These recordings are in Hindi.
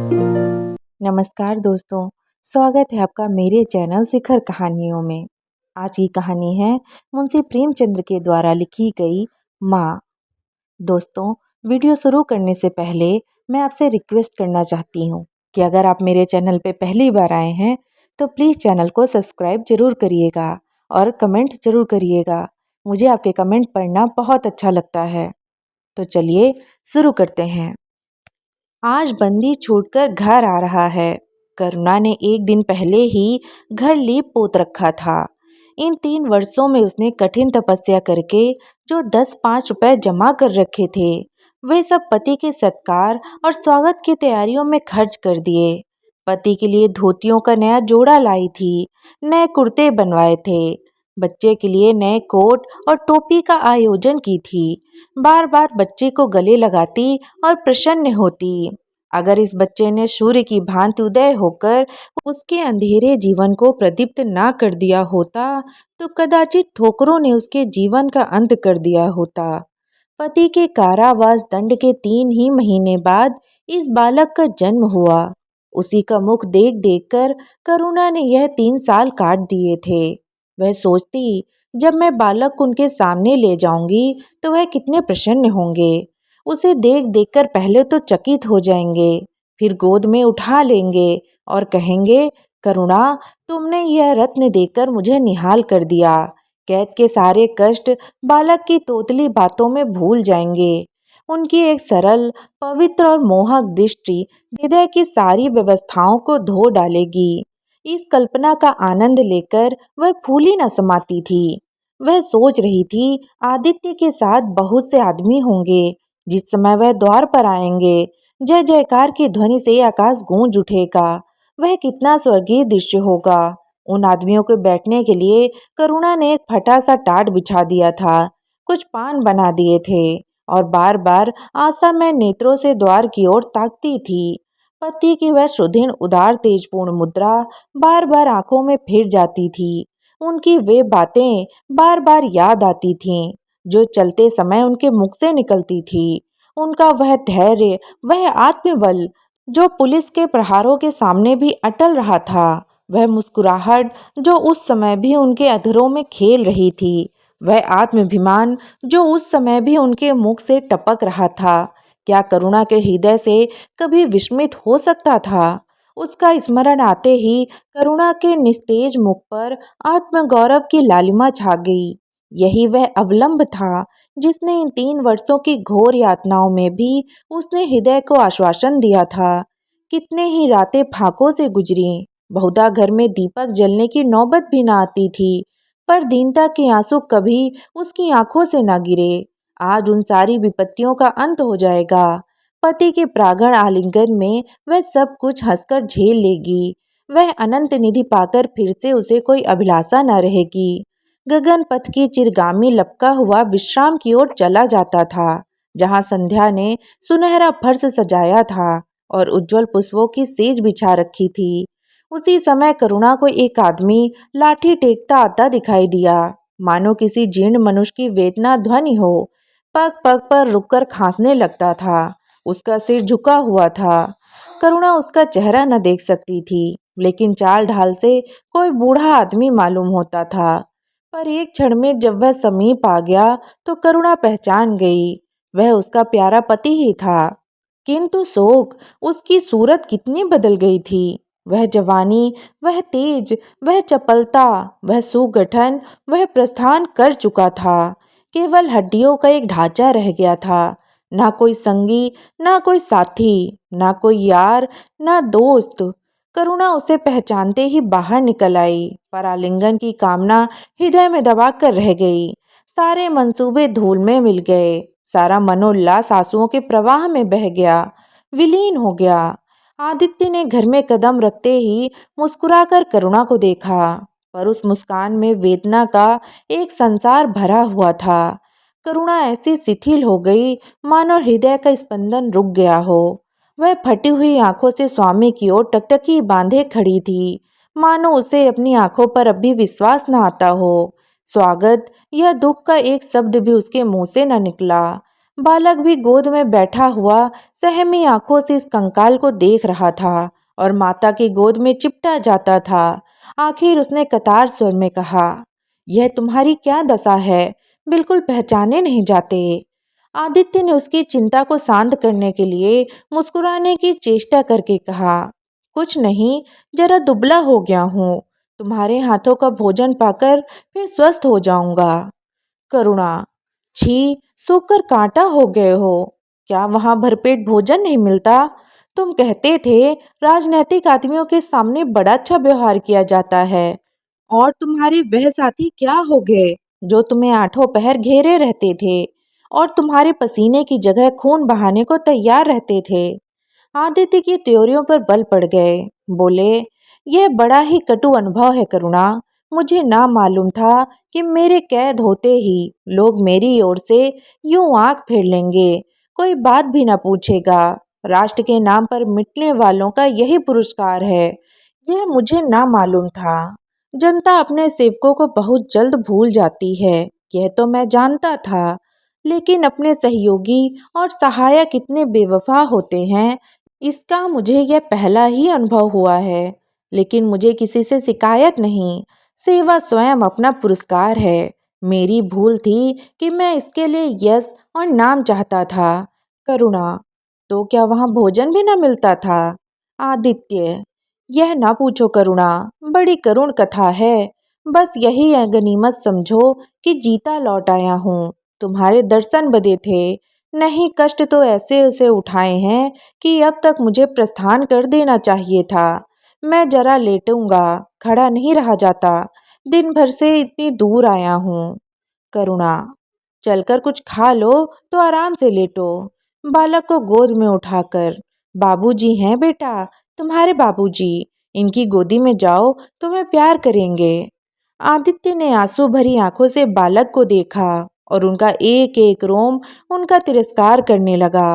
नमस्कार दोस्तों, स्वागत है आपका मेरे चैनल शिखर कहानियों में। आज की कहानी है मुंशी प्रेमचंद्र के द्वारा लिखी गई माँ। दोस्तों, वीडियो शुरू करने से पहले मैं आपसे रिक्वेस्ट करना चाहती हूँ कि अगर आप मेरे चैनल पे पहली बार आए हैं तो प्लीज़ चैनल को सब्सक्राइब जरूर करिएगा और कमेंट जरूर करिएगा। मुझे आपके कमेंट पढ़ना बहुत अच्छा लगता है। तो चलिए शुरू करते हैं। आज बंदी छूटकर घर आ रहा है। करुणा ने एक दिन पहले ही घर लीप पोत रखा था। इन 3 वर्षों में उसने कठिन तपस्या करके जो 10-5 रुपए जमा कर रखे थे, वे सब पति के सत्कार और स्वागत की तैयारियों में खर्च कर दिए। पति के लिए धोतियों का नया जोड़ा लाई थी, नए कुर्ते बनवाए थे, बच्चे के लिए नए कोट और टोपी का आयोजन की थी। बार बार बच्चे को गले लगाती और प्रसन्न होती। अगर इस बच्चे ने सूर्य की भांति उदय होकर उसके अंधेरे जीवन को प्रदीप्त ना कर दिया होता तो कदाचित ठोकरों ने उसके जीवन का अंत कर दिया होता। पति के कारावास दंड के 3 ही महीने बाद इस बालक का जन्म हुआ। उसी का मुख देख देख कर करुणा ने यह 3 साल काट दिए थे। वह सोचती, जब मैं बालक को उनके सामने ले जाऊंगी तो वह कितने प्रसन्न होंगे। उसे देख देखकर पहले तो चकित हो जाएंगे, फिर गोद में उठा लेंगे और कहेंगे, करुणा, तुमने यह रत्न देकर मुझे निहाल कर दिया। कैद के सारे कष्ट बालक की तोतली बातों में भूल जाएंगे। उनकी एक सरल, पवित्र और मोहक दृष्टि हृदय की सारी व्यवस्थाओं को धो डालेगी। इस कल्पना का आनंद लेकर वह फूली न समाती थी। वह सोच रही थी, आदित्य के साथ बहुत से आदमी होंगे। जिस समय वह द्वार पर आएंगे, जय जयकार की ध्वनि से आकाश गूंज उठेगा। वह कितना स्वर्गीय दृश्य होगा। उन आदमियों के बैठने के लिए करुणा ने एक फटा सा टाट बिछा दिया था, कुछ पान बना दिए थे और बार बार आशामय नेत्रों से द्वार की ओर ताकती थी। पति की वह सुदृढ़ उदार तेजपूर्ण मुद्रा बार बार आंखों में फिर जाती थी। उनकी वे बातें बार बार याद आती थीं जो चलते समय उनके मुख से निकलती थी। उनका वह धैर्य, वह आत्मबल जो पुलिस के प्रहारों के सामने भी अटल रहा था, वह मुस्कुराहट जो उस समय भी उनके अधरों में खेल रही थी, वह आत्माभिमान जो उस समय भी उनके मुख से टपक रहा था। क्या करुणा के हृदय से कभी विस्मित हो सकता था? उसका स्मरण आते ही करुणा के निस्तेज मुख पर आत्मगौरव की लालिमा छा गई। यही वह अवलंब था जिसने इन 3 वर्षों की घोर यातनाओं में भी उसने हृदय को आश्वासन दिया था। कितने ही रातें फाकों से गुजरी, बहुधा घर में दीपक जलने की नौबत भी न आती थी, पर दीनता के आंसू कभी उसकी आंखों से न गिरे। आज उन सारी विपत्तियों का अंत हो जाएगा। पति के प्रागण आलिंगन में वह सब कुछ हंसकर झेल लेगी। वह अनंत निधि पाकर फिर से उसे कोई अभिलाषा न रहेगी। गगन पथ की चिरगामी लपका हुआ विश्राम की ओर चला जाता था, जहां संध्या ने सुनहरा फर्श सजाया था और उज्जवल पुष्पों की सेज बिछा रखी थी। उसी समय करुणा को एक आदमी लाठी टेकता आता दिखाई दिया, मानो किसी जीर्ण मनुष्य की वेदना ध्वनि हो। पग पग पर रुककर खांसने लगता था। उसका सिर झुका हुआ था। करुणा उसका चेहरा न देख सकती थी, लेकिन चाल ढाल से कोई बूढ़ा आदमी मालूम होता था। पर एक क्षण में जब वह समीप आ गया तो करुणा पहचान गई, वह उसका प्यारा पति ही था। किंतु शोक, उसकी सूरत कितनी बदल गई थी। वह जवानी, वह तेज, वह चपलता, वह सुगठन, वह प्रस्थान कर चुका था। केवल हड्डियों का एक ढांचा रह गया था। ना कोई संगी, ना कोई साथी, ना कोई यार, ना दोस्त। करुणा उसे पहचानते ही बाहर निकल आई, पर आलिंगन की कामना हृदय में दबाकर रह गई। सारे मंसूबे धूल में मिल गए। सारा मनोल्लास आंसुओं के प्रवाह में बह गया, विलीन हो गया। आदित्य ने घर में कदम रखते ही मुस्कुराकर करुणा को देखा, पर उस मुस्कान में वेदना का एक संसार भरा हुआ था। करुणा ऐसी शिथिल हो गई मानो हृदय का स्पंदन रुक गया हो। वह फटी हुई आंखों से स्वामी की ओर टकटकी बांधे खड़ी थी, मानो उसे अपनी आंखों पर अब भी विश्वास न आता हो। स्वागत, यह दुख का एक शब्द भी उसके मुंह से न निकला। बालक भी गोद में बैठा हुआ सहमी आंखों से इस कंकाल को देख रहा था और माता की गोद में चिपटा जाता था। आखिर उसने कतार स्वर में कहा, यह तुम्हारी क्या दशा है, बिल्कुल पहचाने नहीं जाते। आदित्य ने उसकी चिंता को शांत करने के लिए मुस्कुराने की चेष्टा करके कहा, कुछ नहीं, जरा दुबला हो गया हूँ, तुम्हारे हाथों का भोजन पाकर फिर स्वस्थ हो जाऊंगा। करुणा, छी, सूखकर कांटा हो गए हो, क्या वहां भरपेट भोजन नहीं मिलता? तुम कहते थे राजनैतिक आदमियों के सामने बड़ा अच्छा व्यवहार किया जाता है, और तुम्हारे वह साथी क्या हो गए जो तुम्हें आठों पहर घेरे रहते थे और तुम्हारे पसीने की जगह खून बहाने को तैयार रहते थे। आदित्य की त्योरियों पर बल पड़ गए। बोले, यह बड़ा ही कटु अनुभव है करुणा। मुझे ना मालूम था कि मेरे कैद होते ही लोग मेरी ओर से यूं आंख फेर लेंगे, कोई बात भी ना पूछेगा। राष्ट्र के नाम पर मिटने वालों का यही पुरस्कार है, यह मुझे ना मालूम था। जनता अपने सेवकों को बहुत जल्द भूल जाती है, यह तो मैं जानता था, लेकिन अपने सहयोगी और सहायक कितने बेवफा होते हैं, इसका मुझे यह पहला ही अनुभव हुआ है। लेकिन मुझे किसी से शिकायत नहीं, सेवा स्वयं अपना पुरस्कार है। मेरी भूल थी कि मैं इसके लिए यश और नाम चाहता था। करुणा, तो क्या वहां भोजन भी न मिलता था? आदित्य, यह ना पूछो करुणा, बड़ी करुण कथा है। बस यही गनीमत समझो कि जीता लौट आया हूँ। तुम्हारे दर्शन बदे थे, नहीं कष्ट तो ऐसे उसे उठाए हैं कि अब तक मुझे प्रस्थान कर देना चाहिए था। मैं जरा लेटूंगा, खड़ा नहीं रहा जाता, दिन भर से इतनी दूर आया हूँ। करुणा, चलकर कुछ खा लो तो आराम से लेटो। बालक को गोद में उठाकर, बाबूजी हैं बेटा, तुम्हारे बाबूजी, इनकी गोदी में जाओ, तुम्हें प्यार करेंगे। आदित्य ने आंसू भरी आंखों से बालक को देखा और उनका एक एक रोम उनका तिरस्कार करने लगा।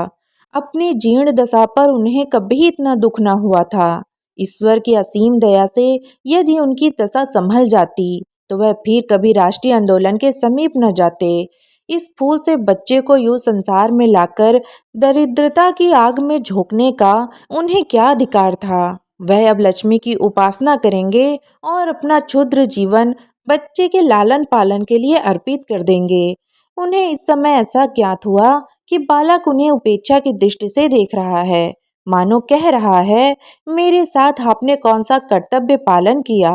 अपनी जीर्ण दशा पर उन्हें कभी इतना दुख न हुआ था। ईश्वर की असीम दया से यदि उनकी दशा संभल जाती तो वह फिर कभी राष्ट्रीय आंदोलन के समीप न जाते। इस फूल से बच्चे को यूं संसार में लाकर दरिद्रता की आग में झोंकने का उन्हें क्या अधिकार था? वह अब लक्ष्मी की उपासना करेंगे और अपना क्षुद्र जीवन बच्चे के लालन पालन के लिए अर्पित कर देंगे। उन्हें इस समय ऐसा ज्ञात हुआ कि बालक उन्हें उपेक्षा की दृष्टि से देख रहा है, मानो कह रहा है, मेरे साथ आपने कौन सा कर्तव्य पालन किया।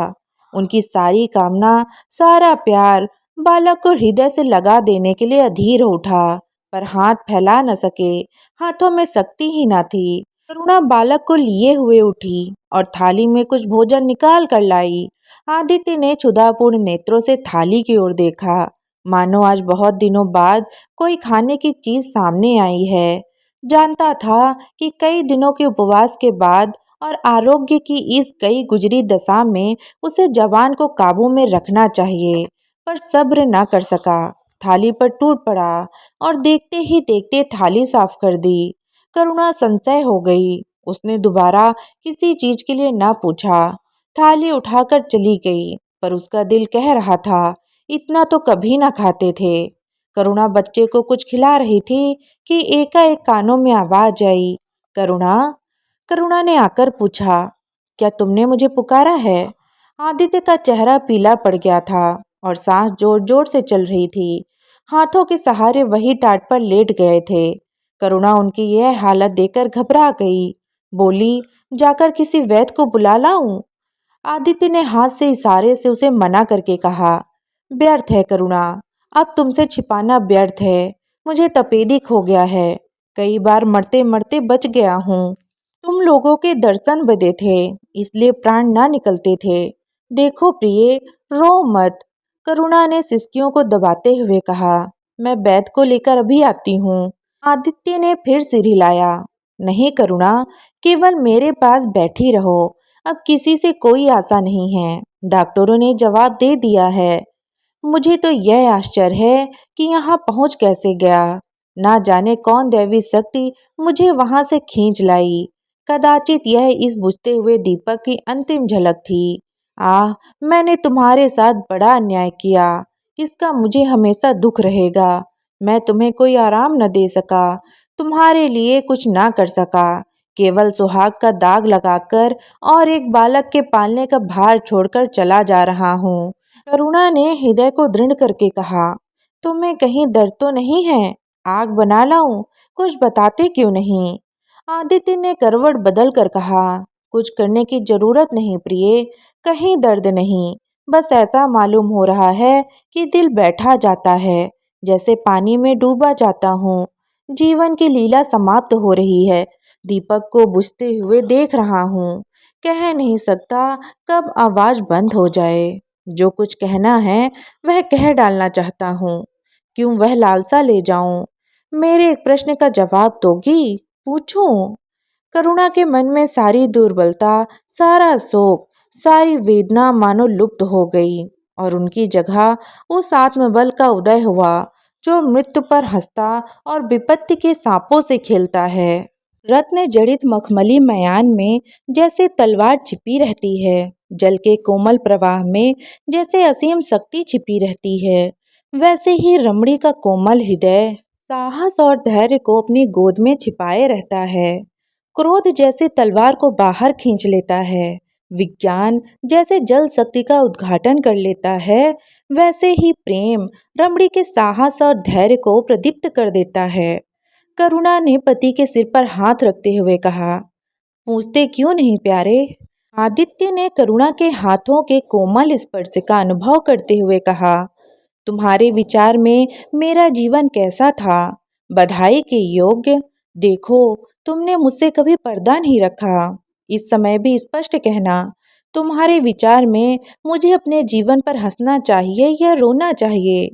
उनकी सारी कामना, सारा प्यार बालक को हृदय से लगा देने के लिए अधीर हो उठा, पर हाथ फैला न सके, हाथों में शक्ति ही न थी। करुणा बालक को लिए हुए उठी और थाली में कुछ भोजन निकाल कर लाई। आदित्य ने क्षुधापूर्ण नेत्रों से थाली की ओर देखा, मानो आज बहुत दिनों बाद कोई खाने की चीज सामने आई है। जानता था कि कई दिनों के उपवास के बाद और आरोग्य की इस कई गुजरी दशा में उसे जवान को काबू में रखना चाहिए, पर सब्र न कर सका। थाली पर टूट पड़ा और देखते ही देखते थाली साफ कर दी। करुणा संशय हो गई। उसने दोबारा किसी चीज के लिए न पूछा, थाली उठाकर चली गई, पर उसका दिल कह रहा था, इतना तो कभी ना खाते थे। करुणा बच्चे को कुछ खिला रही थी कि एकाएक कानों में आवाज आई, करुणा। करुणा ने आकर पूछा, क्या तुमने मुझे पुकारा है? आदित्य का चेहरा पीला पड़ गया था और सांस जोर जोर से चल रही थी। हाथों के सहारे वही टाट पर लेट गए थे। करुणा उनकी यह हालत देखकर घबरा गई। बोली, जाकर किसी वैद्य को बुला लाऊं? आदित्य ने हाथ से इशारे से उसे मना करके कहा, व्यर्थ है करुणा, अब तुमसे छिपाना व्यर्थ है। मुझे तपेदिक हो गया है, कई बार मरते मरते बच गया हूँ। तुम लोगों के दर्शन बदे थे, इसलिए प्राण ना निकलते थे। देखो प्रिय, रो मत। करुणा ने सिसकियों को दबाते हुए कहा, मैं वैद्य को लेकर अभी आती हूँ। आदित्य ने फिर सिर हिलाया, नहीं करुणा, केवल मेरे पास बैठी रहो, अब किसी से कोई आशा नहीं है, डॉक्टरों ने जवाब दे दिया है। मुझे तो यह आश्चर्य है कि यहाँ पहुँच कैसे गया। ना जाने कौन दैवी शक्ति मुझे वहां से खींच लाई। कदाचित यह इस बुझते हुए दीपक की अंतिम झलक थी। आह, मैंने तुम्हारे साथ बड़ा अन्याय किया, इसका मुझे हमेशा दुख रहेगा। मैं तुम्हें कोई आराम न दे सका, तुम्हारे लिए कुछ ना कर सका, केवल सुहाग का दाग लगाकर और एक बालक के पालने का भार छोड़कर चला जा रहा हूँ। करुणा ने हृदय को दृढ़ करके कहा, तुम्हें कहीं दर्द तो नहीं है? आग बना लाऊं? कुछ बताते क्यों नहीं? आदित्य ने करवट बदल कर कहा, कुछ करने की जरूरत नहीं प्रिय, कहीं दर्द नहीं, बस ऐसा मालूम हो रहा है कि दिल बैठा जाता है, जैसे पानी में डूबा जाता हूँ। जीवन की लीला समाप्त हो रही है, दीपक को बुझते हुए देख रहा हूँ। कह नहीं सकता कब आवाज बंद हो जाए। जो कुछ कहना है वह कह डालना चाहता हूँ, क्यों वह लालसा ले जाऊं? मेरे एक प्रश्न का जवाब दोगी? पूछूं? करुणा के मन में सारी दुर्बलता, सारा शोक, सारी वेदना मानो लुप्त हो गई और उनकी जगह उस आत्मबल का उदय हुआ जो मृत्यु पर हंसता और विपत्ति के सांपों से खेलता है। रत्न जड़ित मखमली मयान में जैसे तलवार छिपी रहती है, जल के कोमल प्रवाह में जैसे असीम शक्ति छिपी रहती है, वैसे ही रमणी का कोमल हृदय साहस और धैर्य को अपनी गोद में छिपाए रहता है। क्रोध जैसे तलवार को बाहर खींच लेता है, विज्ञान जैसे जल शक्ति का उद्घाटन कर लेता है, वैसे ही प्रेम रमणी के साहस और धैर्य को प्रदीप्त कर देता है। करुणा ने पति के सिर पर हाथ रखते हुए कहा, पूछते क्यों नहीं प्यारे? आदित्य ने करुणा के हाथों के कोमल स्पर्श का अनुभव करते हुए कहा, तुम्हारे विचार में मेरा जीवन कैसा था? बधाई के योग्य। देखो, तुमने मुझसे कभी पर्दा नहीं रखा। इस समय भी स्पष्ट कहना, तुम्हारे विचार में मुझे अपने जीवन पर हंसना चाहिए या रोना चाहिए?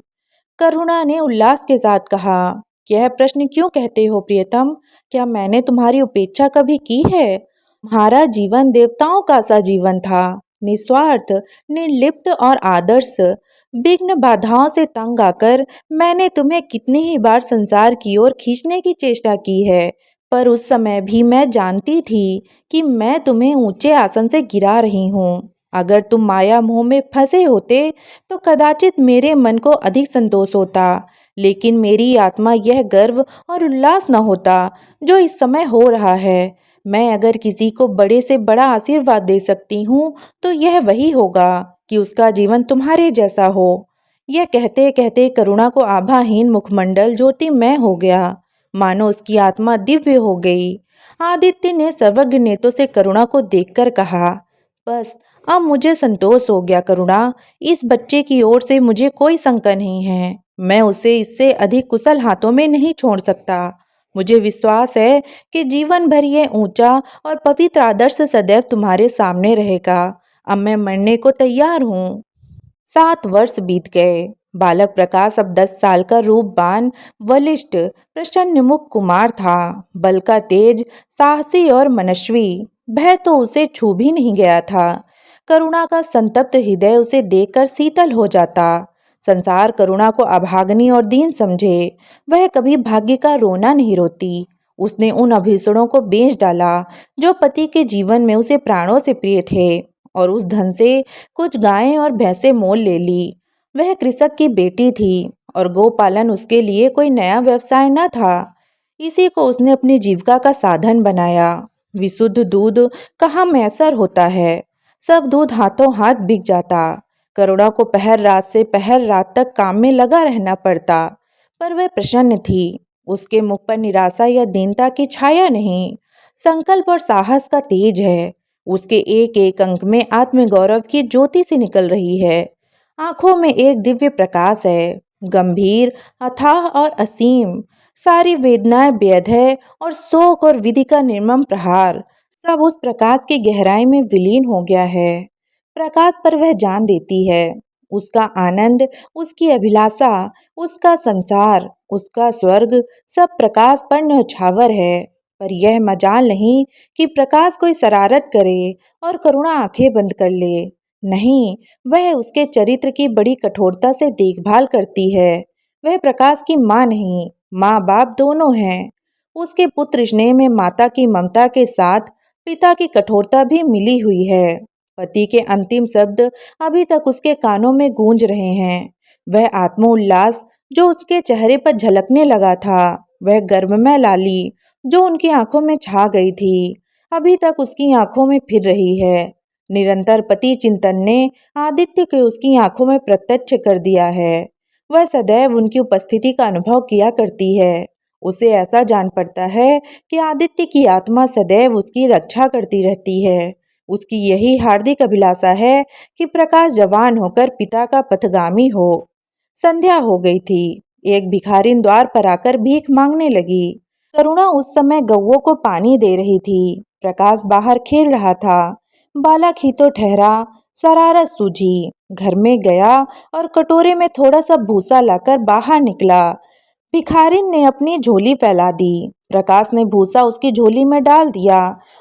करुणा ने उल्लास के साथ कहा, यह प्रश्न क्यों कहते हो प्रियतम? क्या मैंने तुम्हारी उपेक्षा कभी की है? तुम्हारा जीवन देवताओं का सा जीवन था, निस्वार्थ, निर्लिप्त और आदर्श। विघ्न बाधाओं से तंग आकर मैंने तुम्हें कितनी ही बार संसार की ओर खींचने की चेष्टा की है, पर उस समय भी मैं जानती थी कि मैं तुम्हें ऊंचे आसन से गिरा रही हूँ। अगर तुम माया मोह में फंसे होते तो कदाचित मेरे मन को अधिक संतोष होता, लेकिन मेरी आत्मा यह गर्व और उल्लास न होता जो इस समय हो रहा है। मैं अगर किसी को बड़े से बड़ा आशीर्वाद दे सकती हूँ तो यह वही होगा कि उसका जीवन तुम्हारे जैसा हो। यह कहते कहते करुणा को आभाहीन मुखमंडल ज्योतिमय हो गया, मानो उसकी आत्मा दिव्य हो गई। आदित्य ने सर्वज्ञ नेत्रों से करुणा को देखकर कहा, बस अब मुझे संतोष हो गया करुणा, इस बच्चे की ओर से मुझे कोई शंका नहीं है। मैं उसे इससे अधिक कुशल हाथों में नहीं छोड़ सकता। मुझे विश्वास है कि जीवन भर यह ऊंचा और पवित्र आदर्श सदैव तुम्हारे सामने रहेगा। अब मैं मरने को तैयार हूँ। 7 वर्ष बीत गए। बालक प्रकाश अब 10 साल का रूपवान, बलिष्ठ, प्रसन्न मुख कुमार था। बल का तेज, साहसी और मनस्वी। भय तो उसे छू भी नहीं गया था। करुणा का संतप्त हृदय उसे देखकर शीतल हो जाता। संसार करुणा को अभागनी और दीन समझे, वह कभी भाग्य का रोना नहीं रोती। उसने उन अभीषणों को बेच डाला जो पति के जीवन में उसे प्राणों से प्रिय थे, और उस धन से कुछ गायें और भैंसें मोल ले ली। वह कृषक की बेटी थी और गोपालन उसके लिए कोई नया व्यवसाय न था। इसी को उसने अपनी जीविका का साधन बनाया। विशुद्ध दूध कहाँ मैसर होता है, सब दूध हाथों हाथ बिक जाता। करुणा को पहर रात से पहर रात तक काम में लगा रहना पड़ता, पर वह प्रसन्न थी। उसके मुख पर निराशा या दीनता की छाया नहीं, संकल्प और साहस का तेज है। उसके एक एक अंक में आत्मगौरव की ज्योति सी निकल रही है। आंखों में एक दिव्य प्रकाश है, गंभीर, अथाह और असीम। सारी वेदनाएं, व्यधय और शोक और विधि का निर्मम प्रहार सब उस प्रकाश की गहराई में विलीन हो गया है। प्रकाश पर वह जान देती है। उसका आनंद, उसकी अभिलाषा, उसका संसार, उसका स्वर्ग सब प्रकाश पर न्यौछावर है। पर यह मजाल नहीं कि प्रकाश कोई शरारत करे और करुणा आंखें बंद कर ले। नहीं, वह उसके चरित्र की बड़ी कठोरता से देखभाल करती है। वह प्रकाश की माँ नहीं, माँ बाप दोनों हैं। उसके पुत्र स्नेह में माता की ममता के साथ पिता की कठोरता भी मिली हुई है। पति के अंतिम शब्द अभी तक उसके कानों में गूंज रहे हैं। वह आत्मोल्लास जो उसके चेहरे पर झलकने लगा था, वह गर्वमय लाली जो उनकी आंखों में छा गई थी, अभी तक उसकी आंखों में फिर रही है। निरंतर पति चिंतन ने आदित्य को उसकी आंखों में प्रत्यक्ष कर दिया है। वह सदैव उनकी उपस्थिति का अनुभव किया करती है। उसे ऐसा जान पड़ता है कि आदित्य की आत्मा सदैव उसकी रक्षा करती रहती है। उसकी यही हार्दिक अभिलाषा है कि प्रकाश जवान होकर पिता का पथगामी हो। संध्या हो गई थी। एक भिखारिन द्वार पर आकर भीख मांगने लगी। करुणा उस समय गौओं को पानी दे रही थी। प्रकाश बाहर खेल रहा था। बालक ही तो ठहरा, शरारत सूझी, घर में गया और कटोरे में थोड़ा सा भूसा लाकर बाहर निकला। भिखारिन ने अपनी झोली फैला दी। प्रकाश ने भूसा उसकी झोली में डाल दिया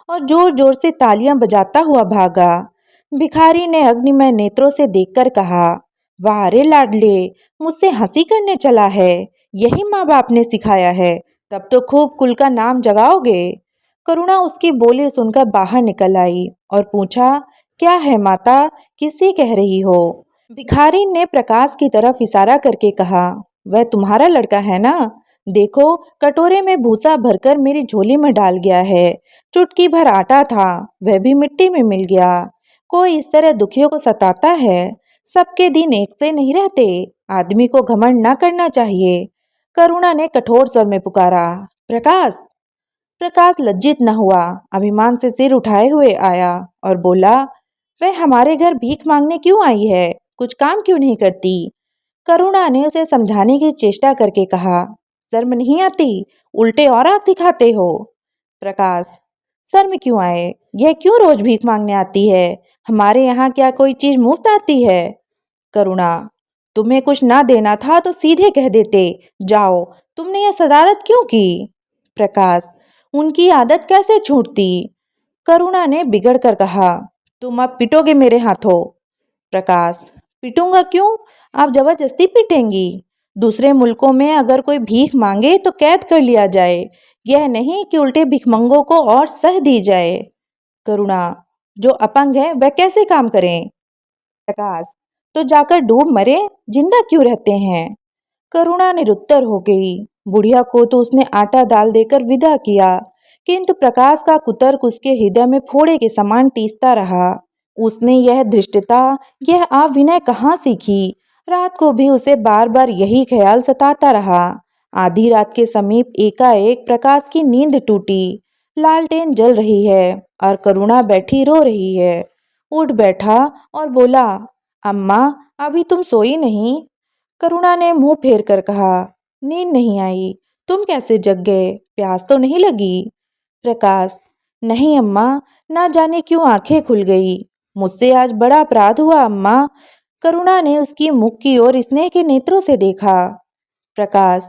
और जोर जोर से तालियां बजाता हुआ भागा। भिखारी ने अग्निमय नेत्रों से देखकर कहा, वाह रे लाडले, मुझसे हंसी करने चला है। यही माँ बाप ने सिखाया है, तब तो खूब कुल का नाम जगाओगे। करुणा उसकी बोली सुनकर बाहर निकल आई और पूछा, क्या है माता, किससे कह रही हो? भिखारी ने प्रकाश की तरफ इशारा करके कहा, वह तुम्हारा लड़का है ना? देखो, कटोरे में भूसा भरकर मेरी झोली में डाल गया है। चुटकी भर आटा था, वह भी मिट्टी में मिल गया। कोई इस तरह दुखियों को सताता है? सबके दिन एक से नहीं रहते। आदमी को घमंड न करना चाहिए। करुणा ने कठोर स्वर में पुकारा, प्रकाश। प्रकाश लज्जित न हुआ, अभिमान से सिर उठाए हुए आया और बोला, वह हमारे घर भीख मांगने क्यों आई है? कुछ काम क्यों नहीं करती? करुणा ने उसे समझाने की चेष्टा करके कहा, शर्म नहीं आती? उल्टे और आंख दिखाते हो। प्रकाश, शर्म क्यों आए? यह क्यों रोज भीख मांगने आती है? हमारे यहाँ क्या कोई चीज मुफ्त आती है? करुणा, तुम्हें कुछ ना देना था तो सीधे कह देते, जाओ। तुमने यह शरारत क्यों की? प्रकाश, उनकी आदत कैसे छूटती? करुणा ने बिगड़ कर कहा, तुम अब पिटोगे मेरे हाथों। प्रकाश, पीटूंगा क्यों? आप जबरदस्ती पीटेंगी। दूसरे मुल्कों में अगर कोई भीख मांगे तो कैद कर लिया जाए, यह नहीं कि उल्टे भिखमंगों को और सह दी जाए। करुणा, जो अपंग है वह कैसे काम करें? प्रकाश, तो जाकर डूब मरे, जिंदा क्यों रहते हैं? करुणा निरुत्तर हो गई। बुढ़िया को तो उसने आटा दाल देकर विदा किया, किंतु प्रकाश का कुतर्क उसके हृदय में फोड़े के समान टीसता रहा। उसने यह धृष्टता, यह अविनय कहाँ सीखी? रात को भी उसे बार बार यही ख्याल सताता रहा। आधी रात के समीप एकाएक प्रकाश की नींद टूटी। लालटेन जल रही है और करुणा बैठी रो रही है। उठ बैठा और बोला, अम्मा, अभी तुम सोई नहीं? करुणा ने मुंह फेर कर कहा, नींद नहीं आई। तुम कैसे जग गए? प्यास तो नहीं लगी? प्रकाश, नहीं अम्मा, ना जाने क्यों आंखें खुल गई। मुझसे आज बड़ा अपराध हुआ अम्मा। करुणा ने उसकी मुख की ओर स्नेह के नेत्रों से देखा। प्रकाश,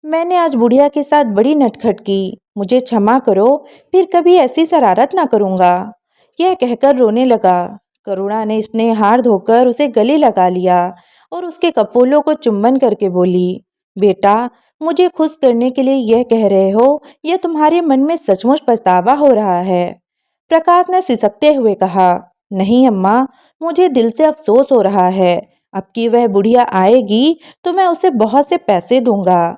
मैंने आज बुढ़िया के साथ बड़ी नटखट की, मुझे क्षमा करो, फिर कभी ऐसी शरारत ना करूंगा। यह कहकर रोने लगा। करुणा ने स्नेह हार धोकर उसे गले लगा लिया और उसके कपोलों को चुंबन करके बोली, बेटा, मुझे खुश करने के लिए यह कह रहे हो यह तुम्हारे मन में सचमुच पछतावा हो रहा है? प्रकाश ने सिसकते हुए कहा, नहीं अम्मा, मुझे दिल से अफसोस हो रहा है। अब की वह बुढ़िया आएगी तो मैं उसे बहुत से पैसे दूंगा।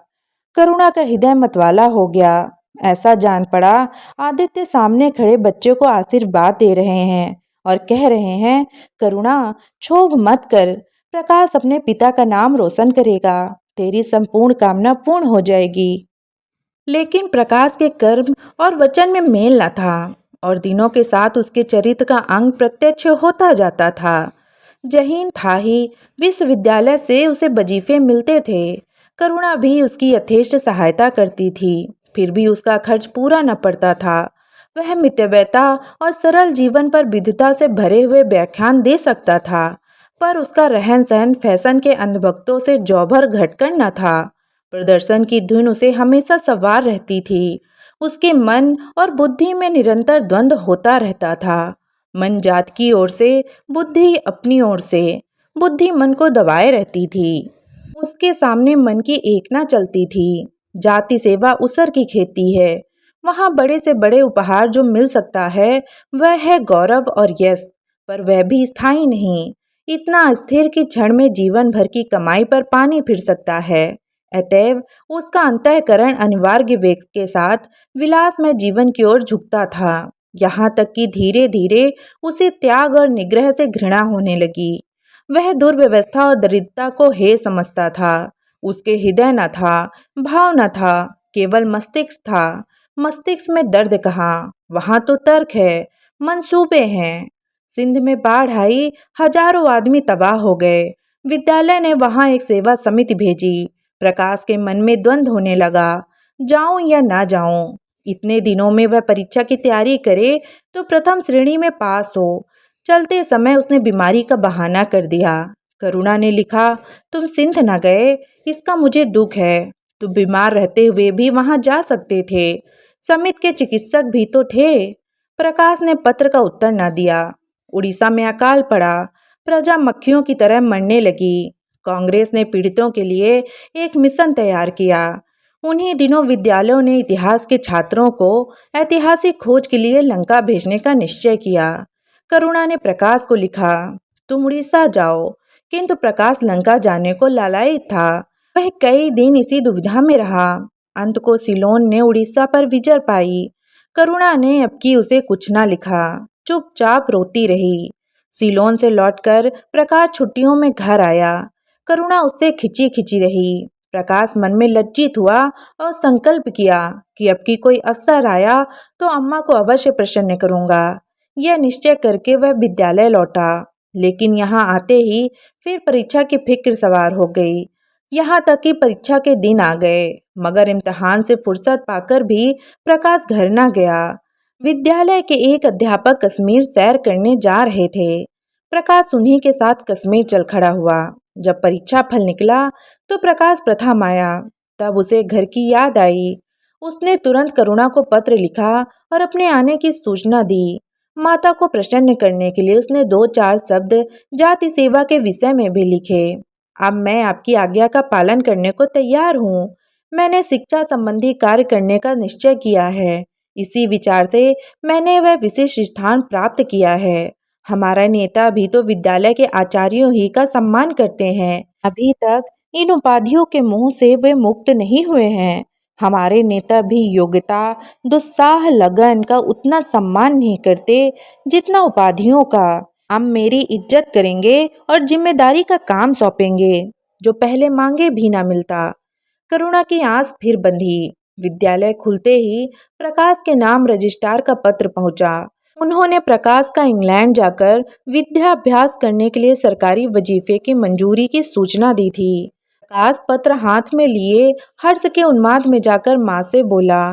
करुणा का हृदय मतवाला हो गया। ऐसा जान पड़ा आदित्य सामने खड़े बच्चे को आशीर्वाद दे रहे हैं और कह रहे हैं, करुणा, क्षोभ मत कर, प्रकाश अपने पिता का नाम रोशन करेगा, तेरी संपूर्ण कामना पूर्ण हो जाएगी। लेकिन प्रकाश के कर्म और वचन में मेल न था और दिनों के साथ उसके चरित्र का अंग प्रत्यक्ष होता जाता था। जहीन था ही, विश्वविद्यालय से उसे वजीफे मिलते थे। करुणा भी उसकी यथेष्ट सहायता करती थी, फिर भी उसका खर्च पूरा न पड़ता था। वह मितव्ययता और सरल जीवन पर विद्वता से भरे हुए व्याख्यान दे सकता था, पर उसका रहन सहन फैशन के अंधभक्तों से जौभर घटकर न था। प्रदर्शन की धुन उसे हमेशा सवार रहती थी। उसके मन और बुद्धि में निरंतर द्वंद्व होता रहता था। मन जात की ओर से, बुद्धि अपनी ओर से। बुद्धि मन को दबाए रहती थी। उसके सामने मन की एक ना चलती थी। जाति सेवा उसर की खेती है। वहाँ बड़े से बड़े उपहार जो मिल सकता है वह है गौरव और यश, पर वह भी स्थायी नहीं। इतना अस्थिर कि क्षण में जीवन भर की कमाई पर पानी फिर सकता है। अतएव उसका अंतःकरण अनिवार्य वेग के साथ विलास में जीवन की ओर झुकता था। यहाँ तक कि धीरे धीरे उसे त्याग और निग्रह से घृणा होने लगी। वह दुर्व्यवस्था और दरिद्रता को हे समझता था। उसके हृदय न था, भाव न था, केवल मस्तिष्क था। मस्तिष्क में दर्द कहाँ, वहाँ तो तर्क है, मंसूबे हैं। सिंध में बाढ़ आई, हजारों आदमी तबाह हो गए। विद्यालय ने वहाँ एक सेवा समिति भेजी। प्रकाश के मन में द्वंद्व होने लगा, जाऊं या ना जाऊं। इतने दिनों में वह परीक्षा की तैयारी करे तो प्रथम श्रेणी में पास हो। चलते समय उसने बीमारी का बहाना कर दिया। करुणा ने लिखा, तुम सिंध न गए, इसका मुझे दुख है। तुम बीमार रहते हुए भी वहां जा सकते थे। समिति के चिकित्सक भी तो थे। प्रकाश ने पत्र का उत्तर न दिया। उड़ीसा में अकाल पड़ा, प्रजा मक्खियों की तरह मरने लगी। कांग्रेस ने पीड़ितों के लिए एक मिशन तैयार किया। उन्हीं दिनों विद्यालयों ने इतिहास के छात्रों को ऐतिहासिक खोज के लिए लंका भेजने का निश्चय किया। करुणा ने प्रकाश को लिखा, तुम उड़ीसा जाओ। किंतु प्रकाश लंका जाने को लालायित था। वह कई दिन इसी दुविधा में रहा। अंत को सिलोन ने उड़ीसा पर विजय पाई। करुणा ने अब की उसे कुछ न लिखा, चुपचाप रोती रही। सिलोन से लौटकर प्रकाश छुट्टियों में घर आया। करुणा उससे खिंची खिंची रही। प्रकाश मन में लज्जित हुआ और संकल्प किया कि अब की कोई अवसर आया तो अम्मा को अवश्य प्रसन्न करूंगा। यह निश्चय करके वह विद्यालय लौटा। लेकिन यहाँ आते ही फिर परीक्षा की फिक्र सवार हो गई। यहाँ तक कि परीक्षा के दिन आ गए, मगर इम्तिहान से फुर्सत पाकर भी प्रकाश घर न गया। विद्यालय के एक अध्यापक कश्मीर सैर करने जा रहे थे। प्रकाश उन्हीं के साथ कश्मीर चल खड़ा हुआ। जब परीक्षा फल निकला तो प्रकाश प्रथम आया। तब उसे घर की याद आई। उसने तुरंत करुणा को पत्र लिखा और अपने आने की सूचना दी। माता को प्रसन्न करने के लिए उसने 2-4 शब्द जाति सेवा के विषय में भी लिखे। अब मैं आपकी आज्ञा का पालन करने को तैयार हूँ। मैंने शिक्षा संबंधी कार्य करने का निश्चय किया है। इसी विचार से मैंने वह विशेष स्थान प्राप्त किया है। हमारा नेता भी तो विद्यालय के आचार्यों ही का सम्मान करते हैं। अभी तक इन उपाधियों के मुंह से वे मुक्त नहीं हुए हैं। हमारे नेता भी योग्यता, दुस्साह, लगन का उतना सम्मान नहीं करते जितना उपाधियों का। हम मेरी इज्जत करेंगे और जिम्मेदारी का काम सौंपेंगे, जो पहले मांगे भी ना मिलता। करुणा की आस फिर बंधी। विद्यालय खुलते ही प्रकाश के नाम रजिस्ट्रार का पत्र पहुंचा। उन्होंने प्रकाश का इंग्लैंड जाकर विद्याभ्यास करने के लिए सरकारी वजीफे की मंजूरी की सूचना दी थी। प्रकाश पत्र हाथ में लिए हर्ष के उन्माद में जाकर माँ से बोला,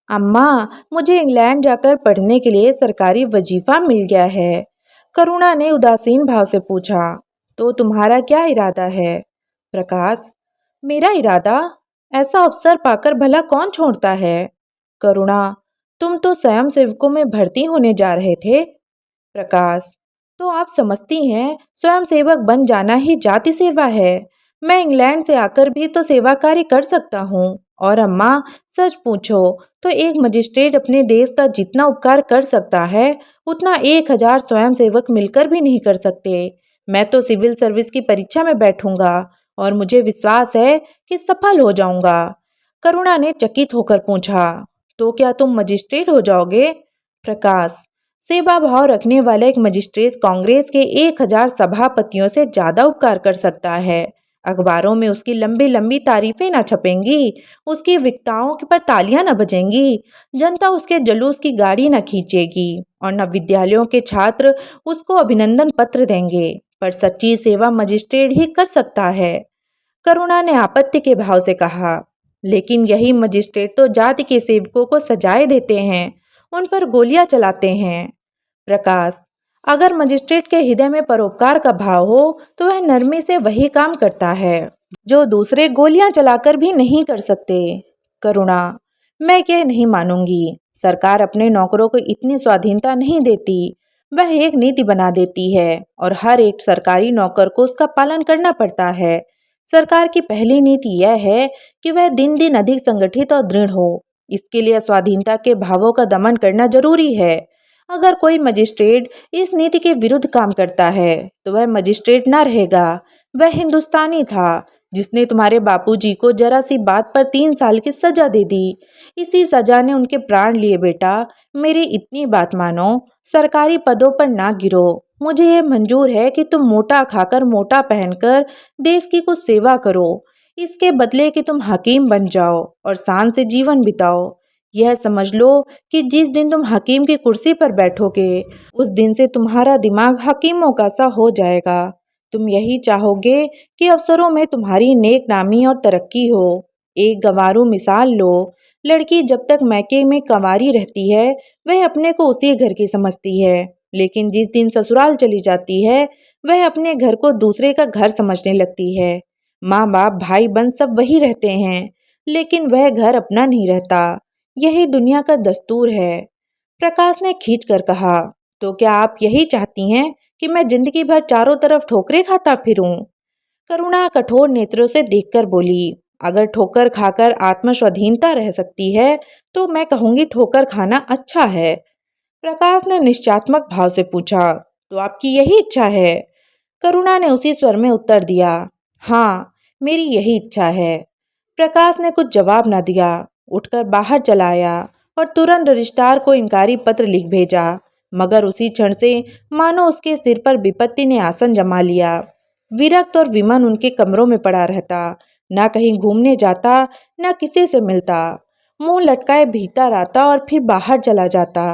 अम्मा, मुझे इंग्लैंड जाकर पढ़ने के लिए सरकारी वजीफा मिल गया है। करुणा ने उदासीन भाव से पूछा, तो तुम्हारा क्या इरादा है? प्रकाश, मेरा इरादा? ऐसा अवसर पाकर भला कौन छोड़ता है? करुणा, तुम तो स्वयं सेवकों में भर्ती होने जा रहे थे। प्रकाश, तो आप समझती हैं स्वयं सेवक बन जाना ही जाति सेवा है। मैं इंग्लैंड से आकर भी तो सेवा कार्य कर सकता हूँ। और अम्मा, सच पूछो तो एक मजिस्ट्रेट अपने देश का जितना उपकार कर सकता है उतना 1000 स्वयं सेवक मिलकर भी नहीं कर सकते। मैं तो सिविल सर्विस की परीक्षा में बैठूंगा और मुझे विश्वास है कि सफल हो जाऊंगा। करुणा ने चकित होकर पूछा, तो क्या तुम मजिस्ट्रेट हो जाओगे? प्रकाश, सेवा भाव रखने वाला एक मजिस्ट्रेट कांग्रेस के 1000 सभापतियों से ज्यादा उपकार कर सकता है। अखबारों में उसकी लंबी लंबी तारीफें न छपेंगी, उसकी विक्ताओं पर तालियां न बजेंगी, जनता उसके जुलूस की गाड़ी न खींचेगी और न विद्यालयों के छात्र उसको अभिनंदन पत्र देंगे। पर सच्ची सेवा मजिस्ट्रेट ही कर सकता है। करुणा ने आपत्ति के भाव से कहा, लेकिन यही मजिस्ट्रेट तो जाति के सेवकों को सजाए देते हैं, उन पर गोलियां चलाते हैं। प्रकाश, अगर मजिस्ट्रेट के हृदय में परोपकार का भाव हो तो वह नरमी से वही काम करता है जो दूसरे गोलियां चलाकर भी नहीं कर सकते। करुणा, मैं यह नहीं मानूंगी। सरकार अपने नौकरों को इतनी स्वाधीनता नहीं देती। वह एक नीति बना देती है और हर एक सरकारी नौकर को उसका पालन करना पड़ता है। सरकार की पहली नीति यह है कि वह दिन दिन अधिक संगठित और दृढ़ हो। इसके लिए स्वाधीनता के भावों का दमन करना जरूरी है। अगर कोई मजिस्ट्रेट इस नीति के विरुद्ध काम करता है तो वह मजिस्ट्रेट न रहेगा, वह हिंदुस्तानी था। जिसने तुम्हारे बापूजी को जरा सी बात पर 3 साल की सजा दे दी। इसी सजा ने उनके प्राण लिए बेटा। मेरी इतनी बात मानो, सरकारी पदों पर ना गिरो। मुझे ये मंजूर है कि तुम मोटा खाकर मोटा पहनकर देश की कुछ सेवा करो, इसके बदले कि तुम हकीम बन जाओ और शान से जीवन बिताओ। यह समझ लो कि जिस दिन तुम हकीम की कुर्सी पर बैठोगे, उस दिन से तुम्हारा दिमाग हकीमों का सा हो जाएगा। तुम यही चाहोगे कि अफसरों में तुम्हारी नेक नामी और तरक्की हो। एक गंवारू मिसाल लो, लड़की जब तक मैके में कंवारी रहती है, वह अपने को उसी घर की समझती है, लेकिन जिस दिन ससुराल चली जाती है, वह अपने घर को दूसरे का घर समझने लगती है। माँ बाप भाई बहन सब वही रहते हैं, लेकिन वह घर अपना नहीं रहता। यही दुनिया का दस्तूर है। प्रकाश ने खींच कर कहा, तो क्या आप यही चाहती हैं कि मैं जिंदगी भर चारों तरफ ठोकरें खाता फिरूं? करुणा कठोर नेत्रों से देखकर बोली, अगर ठोकर खाकर आत्मस्वाधीनता रह सकती है, तो मैं कहूंगी ठोकर खाना अच्छा है। प्रकाश ने निश्चात्मक भाव से पूछा, तो आपकी यही इच्छा है? करुणा ने उसी स्वर में उत्तर दिया, हाँ, मेरी यही इच्छा है। प्रकाश ने कुछ जवाब न दिया, उठकर बाहर चला आया और तुरंत रजिस्ट्रार को इनकारी पत्र लिख भेजा। मगर उसी क्षण से मानो उसके सिर पर विपत्ति ने आसन जमा लिया। विरक्त और विमन उनके कमरों में पड़ा रहता, न कहीं घूमने जाता, न किसी से मिलता। मुंह लटकाए भीतर आता और फिर बाहर चला जाता।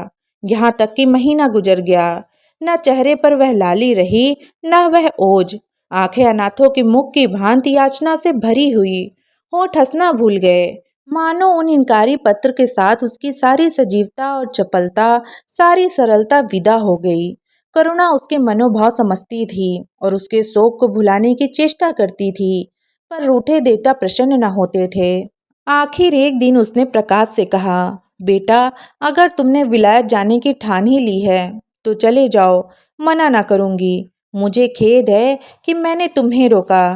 यहाँ तक कि महीना गुजर गया, न चेहरे पर वह लाली रही, न वह ओज। आंखें अनाथों के मुख की भांति याचना से भरी हुई, होठ हंसना भूल गए। मानो उन इनकारी पत्र के साथ उसकी सारी सजीवता और चपलता, सारी सरलता विदा हो गई। करुणा उसके मनोभाव समझती थी और उसके शोक को भुलाने की चेष्टा करती थी, पर रूठे देवता प्रसन्न न होते थे। आखिर एक दिन उसने प्रकाश से कहा, बेटा, अगर तुमने विलायत जाने की ठान ही ली है, तो चले जाओ, मना ना करूंगी। मुझे खेद है कि मैंने तुम्हें रोका।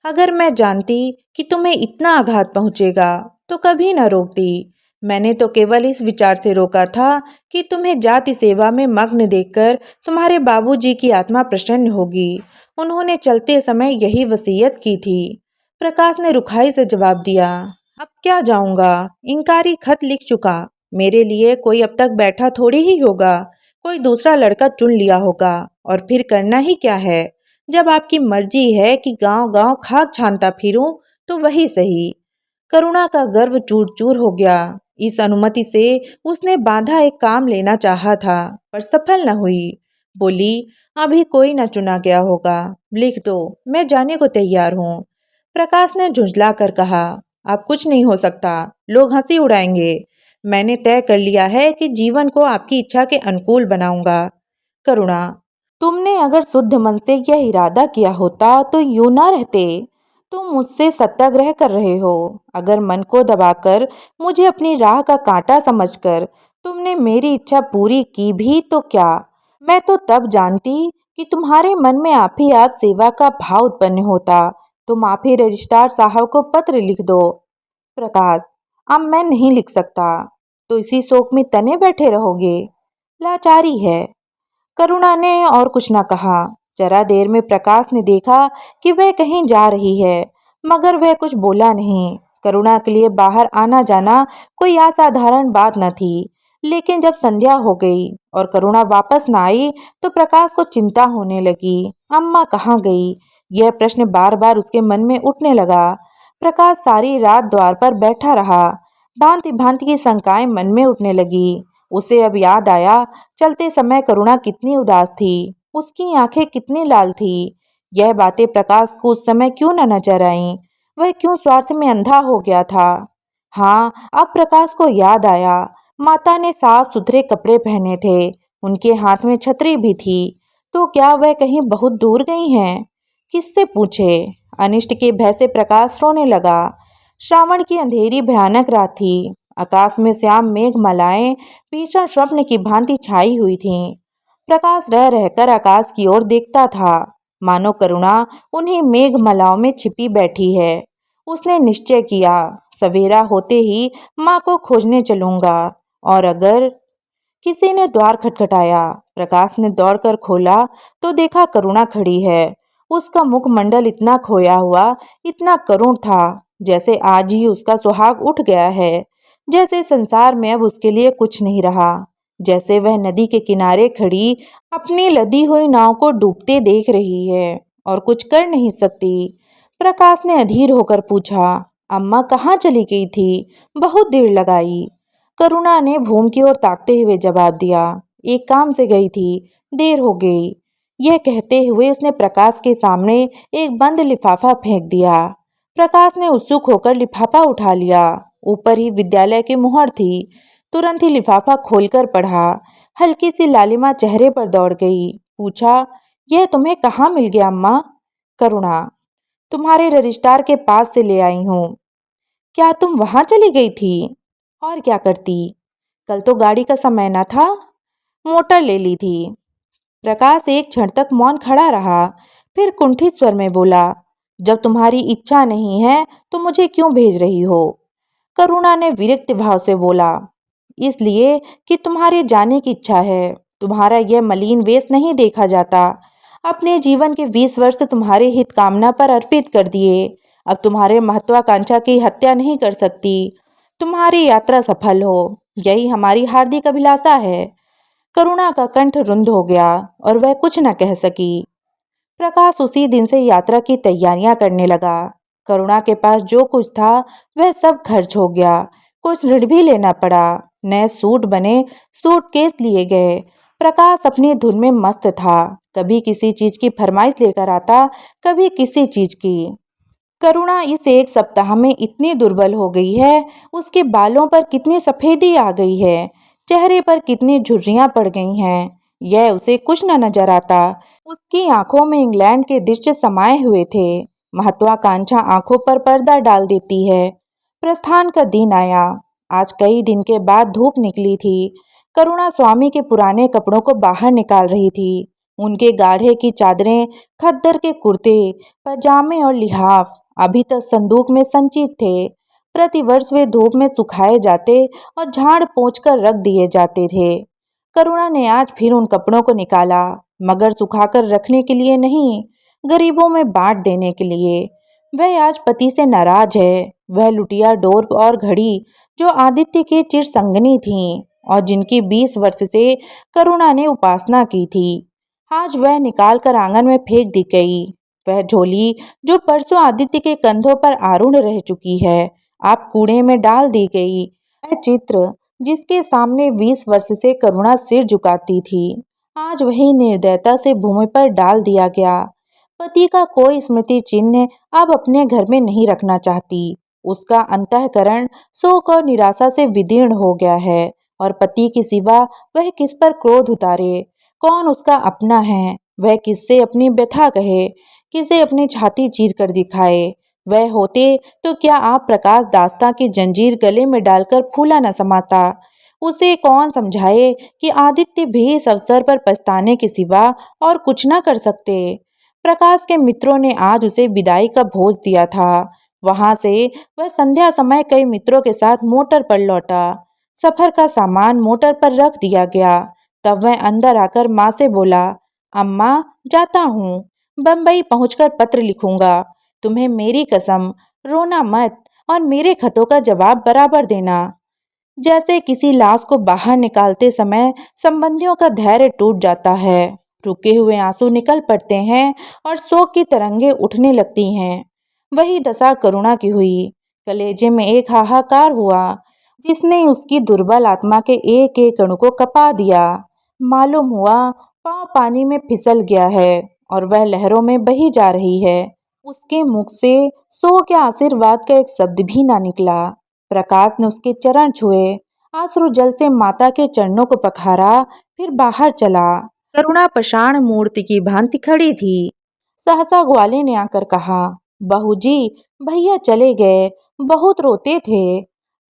अगर मैं जानती कि तुम्हें इतना आघात पहुंचेगा, तो कभी न रोकती। मैंने तो केवल इस विचार से रोका था कि तुम्हें जाति सेवा में मग्न देखकर तुम्हारे बाबूजी की आत्मा प्रसन्न होगी। उन्होंने चलते समय यही वसीयत की थी। प्रकाश ने रुखाई से जवाब दिया, अब क्या जाऊंगा, इनकारी खत लिख चुका। मेरे लिए कोई अब तक बैठा थोड़ी ही होगा, कोई दूसरा लड़का चुन लिया होगा, और फिर करना ही क्या है। जब आपकी मर्जी है कि गांव गांव खाक छानता फिरूं, तो वही सही। करुणा का गर्व चूर चूर हो गया। इस अनुमति से उसने बांधा एक काम लेना चाहा था, पर सफल न हुई। बोली, अभी कोई न चुना गया होगा, लिख दो, मैं जाने को तैयार हूँ। प्रकाश ने झुंझला कर कहा, अब कुछ नहीं हो सकता, लोग हंसी उड़ाएंगे। मैंने तय कर लिया है कि जीवन को आपकी इच्छा के अनुकूल बनाऊंगा। करुणा, तुमने अगर शुद्ध मन से यह इरादा किया होता तो यूं ना रहते। तुम मुझसे सत्याग्रह कर रहे हो। अगर मन को दबाकर, मुझे अपनी राह का कांटा समझकर तुमने मेरी इच्छा पूरी की भी तो क्या, मैं तो तब जानती कि तुम्हारे मन में आप ही आप सेवा का भाव उत्पन्न होता। तुम आप ही रजिस्ट्रार साहब को पत्र लिख दो। प्रकाश, अब मैं नहीं लिख सकता। तो इसी शोक में तने बैठे रहोगे? लाचारी है। करुणा ने और कुछ न कहा। जरा देर में प्रकाश ने देखा कि वह कहीं जा रही है, मगर वह कुछ बोला नहीं। करुणा के लिए बाहर आना जाना कोई असाधारण बात न थी, लेकिन जब संध्या हो गई और करुणा वापस न आई, तो प्रकाश को चिंता होने लगी। अम्मा कहाँ गई, यह प्रश्न बार बार उसके मन में उठने लगा। प्रकाश सारी रात द्वार पर बैठा रहा। भांति भांति की शंकाएं मन में उठने लगी। उसे अब याद आया, चलते समय करुणा कितनी उदास थी, उसकी आंखें कितनी लाल थी। यह बातें प्रकाश को उस समय क्यों न नजर आईं? वह क्यों स्वार्थ में अंधा हो गया था? हाँ, अब प्रकाश को याद आया, माता ने साफ सुथरे कपड़े पहने थे, उनके हाथ में छतरी भी थी। तो क्या वह कहीं बहुत दूर गई हैं? किससे पूछे? अनिष्ट के भय से प्रकाश रोने लगा। श्रावण की अंधेरी भयानक रात थी। आकाश में श्याम मेघ मालाएं भीषण स्वप्न की भांति छाई हुई थीं। प्रकाश रह रहकर आकाश की ओर देखता था, मानो करुणा उन्हीं मेघ मालाओं में छिपी बैठी है। उसने निश्चय किया, सवेरा होते ही माँ को खोजने चलूंगा। और अगर किसी ने द्वार खटखटाया। प्रकाश ने दौड़कर खोला तो देखा करुणा खड़ी है। उसका मुखमंडल इतना खोया हुआ, इतना करुण था, जैसे आज ही उसका सुहाग उठ गया है, जैसे संसार में अब उसके लिए कुछ नहीं रहा, जैसे वह नदी के किनारे खड़ी अपनी लदी हुई नाव को डूबते देख रही है और कुछ कर नहीं सकती। प्रकाश ने अधीर होकर पूछा, अम्मा कहाँ चली गई थी? बहुत देर लगाई। करुणा ने भूमि की ओर ताकते हुए जवाब दिया, एक काम से गई थी, देर हो गई। यह कहते हुए उसने प्रकाश के सामने एक बंद लिफाफा फेंक दिया। प्रकाश ने उत्सुक होकर लिफाफा उठा लिया। ऊपर ही विद्यालय की मुहर थी। तुरंत ही लिफाफा खोलकर पढ़ा। हल्की सी लालिमा चेहरे पर दौड़ गई। पूछा, यह तुम्हें कहाँ मिल गया अम्मा? करुणा, तुम्हारे रजिस्ट्रार के पास से ले आई हूँ। क्या तुम वहां चली गई थी? और क्या करती, कल तो गाड़ी का समय न था, मोटर ले ली थी। प्रकाश एक क्षण तक मौन खड़ा रहा, फिर कुंठित स्वर में बोला, जब तुम्हारी इच्छा नहीं है तो मुझे क्यों भेज रही हो? करुणा ने विरक्त भाव से बोला, इसलिए कि तुम्हारे जाने की इच्छा है। तुम्हारा यह मलिन वेश नहीं देखा जाता। अपने जीवन के 20 वर्ष तुम्हारे हित कामना पर अर्पित कर दिए। अब तुम्हारे महत्वाकांक्षा की हत्या नहीं कर सकती। तुम्हारी यात्रा सफल हो, यही हमारी हार्दिक अभिलाषा है। करुणा का कंठ रुंध हो गया और वह कुछ न कह सकी। प्रकाश उसी दिन से यात्रा की तैयारियां करने लगा। करुणा के पास जो कुछ था वह सब खर्च हो गया। कुछ ऋण भी लेना पड़ा। नए सूट बने, सूटकेस लिए गए। प्रकाश अपनी धुन में मस्त था। कभी किसी चीज की फरमाइश लेकर आता, कभी किसी चीज की। करुणा इस एक सप्ताह में इतनी दुर्बल हो गई है, उसके बालों पर कितनी सफेदी आ गई है, चेहरे पर कितनी झुर्रियां पड़ गई हैं, यह उसे कुछ न नजर आता। उसकी आंखों में इंग्लैंड के दृश्य समाये हुए थे। महत्वाकांक्षा आंखों पर पर्दा डाल देती है। प्रस्थान का दिन आया। आज कई दिन के बाद धूप निकली थी। करुणा स्वामी के पुराने कपड़ों को बाहर निकाल रही थी। उनके गाढ़े की चादरें, खद्दर के कुर्ते, पजामे और लिहाफ अभी तक संदूक में संचित थे। प्रतिवर्ष वे धूप में सुखाए जाते और झाड़ पोंछ कर रख दिए जाते थे। करुणा ने आज फिर उन कपड़ों को निकाला, मगर सुखाकर रखने के लिए नहीं, गरीबों में बांट देने के लिए। वह आज पति से नाराज है। वह लुटिया डोर और घड़ी जो आदित्य की चिर संगनी थीं और जिनकी 20 वर्ष से करुणा ने उपासना की थी, आज वह निकाल कर आंगन में फेंक दी गई। वह झोली जो परसों आदित्य के कंधों पर आरूढ़ रह चुकी है, आप कूड़े में डाल दी गई। वह चित्र जिसके सामने 20 वर्ष से करुणा सिर झुकाती थी, आज वही निर्दयता से भूमि पर डाल दिया गया। पति का कोई स्मृति चिन्ह अब अपने घर में नहीं रखना चाहती। उसका अंतःकरण शोक और निराशा से विदीर्ण हो गया है और पति के सिवा वह किस पर क्रोध उतारे? कौन उसका अपना है? वह किससे अपनी व्यथा कहे, किसे अपनी छाती चीर कर दिखाए? वह होते तो क्या आप प्रकाश दास्ता की जंजीर गले में डालकर फूला न समाता? उसे कौन समझाए कि आदित्य भी इस अवसर पर पछताने के सिवा और कुछ न कर सकते। प्रकाश के मित्रों ने आज उसे विदाई का भोज दिया था। वहां से वह संध्या समय कई मित्रों के साथ मोटर पर लौटा। सफर का सामान मोटर पर रख दिया गया। तब वह अंदर आकर माँ से बोला, अम्मा जाता हूँ, बम्बई पहुंचकर पत्र लिखूंगा। तुम्हें मेरी कसम, रोना मत और मेरे खतों का जवाब बराबर देना। जैसे किसी लाश को बाहर निकालते समय संबंधियों का धैर्य टूट जाता है, रुके हुए आंसू निकल पड़ते हैं और शोक की तरंगे उठने लगती हैं, वही दशा करुणा की हुई। कलेजे में एक हाहाकार हुआ जिसने उसकी दुर्बल आत्मा के एक एक अणु को कपा दिया। मालूम हुआ पांव पानी में फिसल गया है और वह लहरों में बही जा रही है। उसके मुख से शोक या आशीर्वाद का एक शब्द भी ना निकला। प्रकाश ने उसके चरण छुए, आश्रु जल से माता के चरणों को पखारा, फिर बाहर चला। करुणा पाषाण मूर्ति की भांति खड़ी थी। सहसा ग्वाले ने आकर कहा, बहू जी, भैया चले गए, बहुत रोते थे।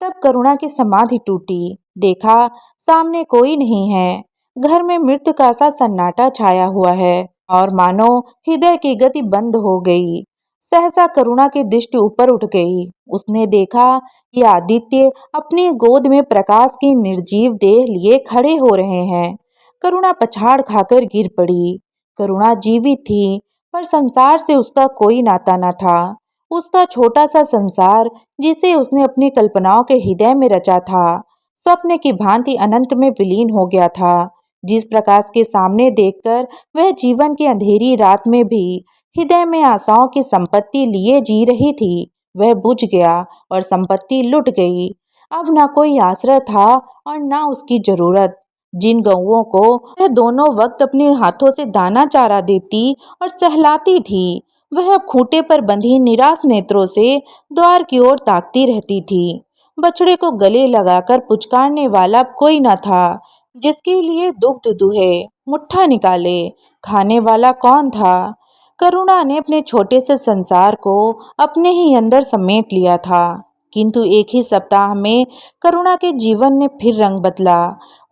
तब करुणा की समाधि टूटी। देखा सामने कोई नहीं है। घर में मृत्यु का सा सन्नाटा छाया हुआ है और मानो हृदय की गति बंद हो गई। सहसा करुणा की दृष्टि ऊपर उठ गई। उसने देखा कि आदित्य अपनी गोद में प्रकाश की निर्जीव देह लिए खड़े हो रहे हैं। करुणा पछाड़ खाकर गिर पड़ी। करुणा जीवित थी, पर संसार से उसका कोई नाता न था। उसका छोटा सा संसार, जिसे उसने अपनी कल्पनाओं के हृदय में रचा था, स्वप्न की भांति अनंत में विलीन हो गया था। जिस प्रकाश के सामने देखकर वह जीवन की अंधेरी रात में भी हृदय में आशाओं की संपत्ति लिए जी रही थी, वह बुझ गया और संपत्ति लुट गई। अब न कोई आश्रय था और न उसकी जरूरत। जिन गौओं को वह दोनों वक्त अपने हाथों से दाना चारा देती और सहलाती थी, वह अब खूंटे पर बंधी निराश नेत्रों से द्वार की ओर ताकती रहती थी। बछड़े को गले लगाकर पुचकारने वाला कोई न था, जिसके लिए दुग्ध दुहे मुट्ठा निकाले खाने वाला कौन था। करुणा ने अपने छोटे से संसार को अपने ही अंदर समेट लिया था, किंतु एक ही सप्ताह में करुणा के जीवन ने फिर रंग बदला।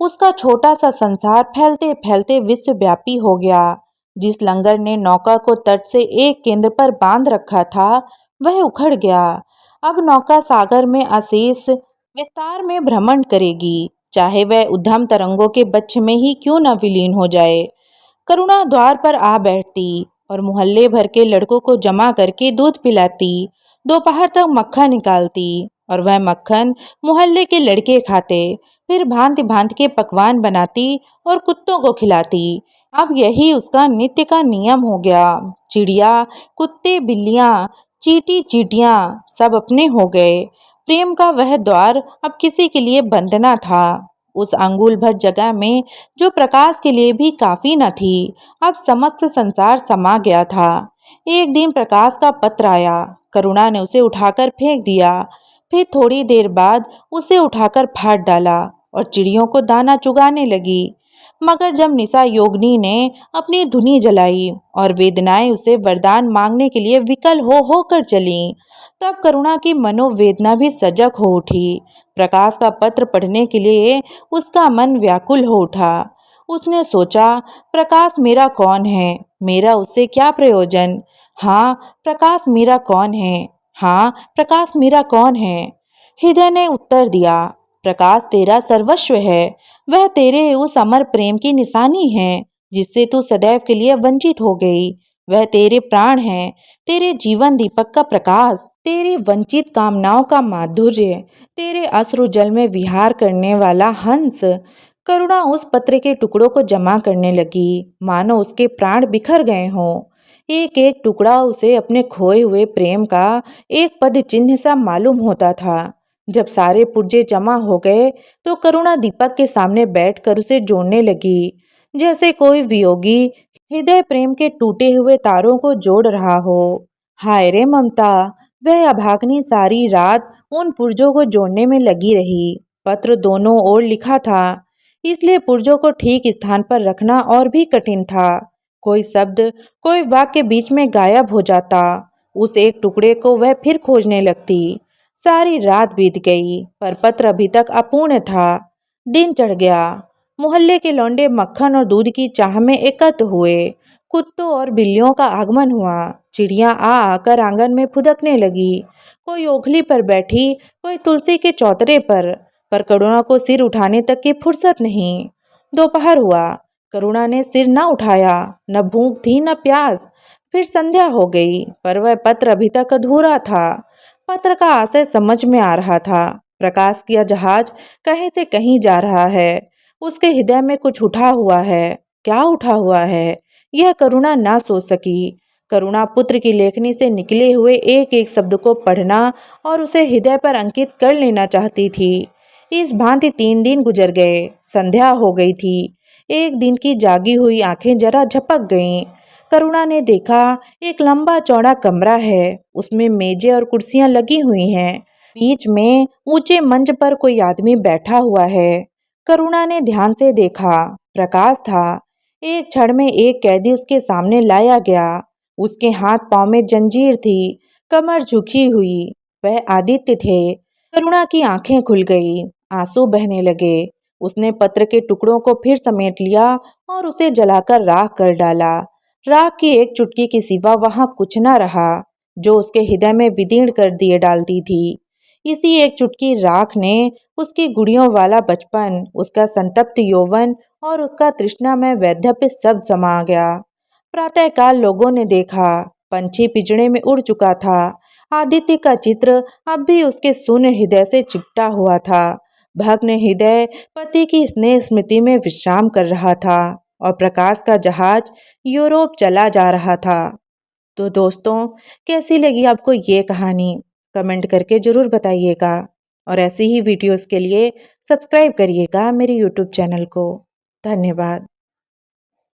उसका छोटा सा संसार फैलते फैलते विश्वव्यापी हो गया। जिस लंगर ने नौका को तट से एक केंद्र पर बांध रखा था, वह उखड़ गया। अब नौका सागर में अशेष विस्तार में भ्रमण करेगी, चाहे वह उद्यम तरंगों के बच्च में ही क्यों न विलीन हो जाए। करुणा द्वार पर आ बैठती और मोहल्ले भर के लड़कों को जमा करके दूध पिलाती। दोपहर तक मक्खन निकालती और वह मक्खन मोहल्ले के लड़के खाते। फिर भांति भांति के पकवान बनाती और कुत्तों को खिलाती। अब यही उसका नित्य का नियम हो गया। चिड़िया, कुत्ते, बिल्लियां, चींटी चींटियां सब अपने हो गए। प्रेम का वह द्वार अब किसी के लिए बंद न था। उस अंगुल भर जगह में, जो प्रकाश के लिए भी काफी न थी, अब समस्त संसार समा गया था। एक दिन प्रकाश का पत्र आया। करुणा ने उसे उठाकर फेंक दिया। फिर थोड़ी देर बाद उसे उठाकर फाड़ डाला और चिड़ियों को दाना चुगाने लगी। मगर जब निशा योगिनी ने अपनी धुनी जलाई और वेदनाएं उसे वरदान मांगने के लिए विकल हो कर चलीं, तब करुणा की मनोवेदना भी सजग हो उठी। प्रकाश का पत्र पढ़ने के लिए उसका मन व्याकुल हो उठा। उसने सोचा, प्रकाश मेरा कौन है? मेरा उससे क्या प्रयोजन? हाँ, प्रकाश मेरा कौन है? हाँ, प्रकाश मेरा कौन है? हृदय ने उत्तर दिया, प्रकाश तेरा सर्वस्व है। वह तेरे उस अमर प्रेम की निशानी है, जिससे तू सदैव के लिए वंचित हो गई। वह तेरे प्राण है, तेरे जीवन दीपक का प्रकाश, तेरी वंचित कामनाओं का माधुर्य, तेरे अश्रु जल में विहार करने वाला हंस। करुणा उस पत्र के टुकड़ों को जमा करने लगी, मानो उसके प्राण बिखर गए हों। एक एक टुकड़ा उसे अपने खोए हुए प्रेम का एक पद चिन्ह सा मालूम होता था। जब सारे पुर्जे जमा हो गए, तो करुणा दीपक के सामने बैठकर उसे जोड़ने लगी, जैसे कोई वियोगी हृदय प्रेम के टूटे हुए तारों को जोड़ रहा हो। हाय रे ममता! वह अभागनी सारी रात उन पुर्जों को जोड़ने में लगी रही। पत्र दोनों ओर लिखा था, इसलिए पुर्जों को ठीक स्थान पर रखना और भी कठिन था। कोई शब्द, कोई वाक्य बीच में गायब हो जाता। उस एक टुकड़े को वह फिर खोजने लगती। सारी रात बीत गई, पर पत्र अभी तक अपूर्ण था। दिन चढ़ गया। मोहल्ले के लौंडे मक्खन और दूध की चाह में एकत्र हुए। कुत्तों और बिल्लियों का आगमन हुआ। चिड़ियां आ आकर आंगन में फुदकने लगी। कोई ओखली पर बैठी, कोई तुलसी के चौतरे पर करुणा को सिर उठाने तक की फुर्सत नहीं। दोपहर हुआ, करुणा ने सिर न उठाया। न भूख थी न प्यास। फिर संध्या हो गई, पर वह पत्र अभी तक अधूरा था। पत्र का आशय समझ में आ रहा था। प्रकाश का जहाज कहीं से कहीं जा रहा है। उसके हृदय में कुछ उठा हुआ है। क्या उठा हुआ है, यह करुणा ना सोच सकी। करुणा पुत्र की लेखनी से निकले हुए एक एक शब्द को पढ़ना और उसे हृदय पर अंकित कर लेना चाहती थी। इस भांति 3 दिन गुजर गए। संध्या हो गई थी। एक दिन की जागी हुई आंखें जरा झपक गईं। करुणा ने देखा, एक लंबा चौड़ा कमरा है। उसमें मेजें और कुर्सियां लगी हुई हैं। बीच में ऊंचे मंच पर कोई आदमी बैठा हुआ है। करुणा ने ध्यान से देखा, प्रकाश था। एक क्षण में एक कैदी उसके सामने लाया गया। उसके हाथ पांव में जंजीर थी, कमर झुकी हुई। वह आदित्य थे। करुणा की आंखें खुल गई, आंसू बहने लगे। उसने पत्र के टुकड़ों को फिर समेट लिया और उसे जलाकर राख कर डाला। राख की एक चुटकी के सिवा वहां कुछ न रहा, जो उसके हृदय में विदीर्ण कर दिए डालती थी। इसी एक चुटकी राख ने उसकी गुड़ियों वाला बचपन, उसका संतप्त यौवन और उसका तृष्णा में वैधव्य सब समा गया। प्रातःकाल लोगों ने देखा, पंछी पिंजड़े में उड़ चुका था। आदित्य का चित्र अब भी उसके शून्य हृदय से चिपटा हुआ था। भग्न हृदय पति की स्नेह स्मृति में विश्राम कर रहा था और प्रकाश का जहाज यूरोप चला जा रहा था। तो दोस्तों, कैसी लगी आपको ये कहानी? कमेंट करके ज़रूर बताइएगा और ऐसी ही वीडियोस के लिए सब्सक्राइब करिएगा मेरे यूट्यूब चैनल को। धन्यवाद।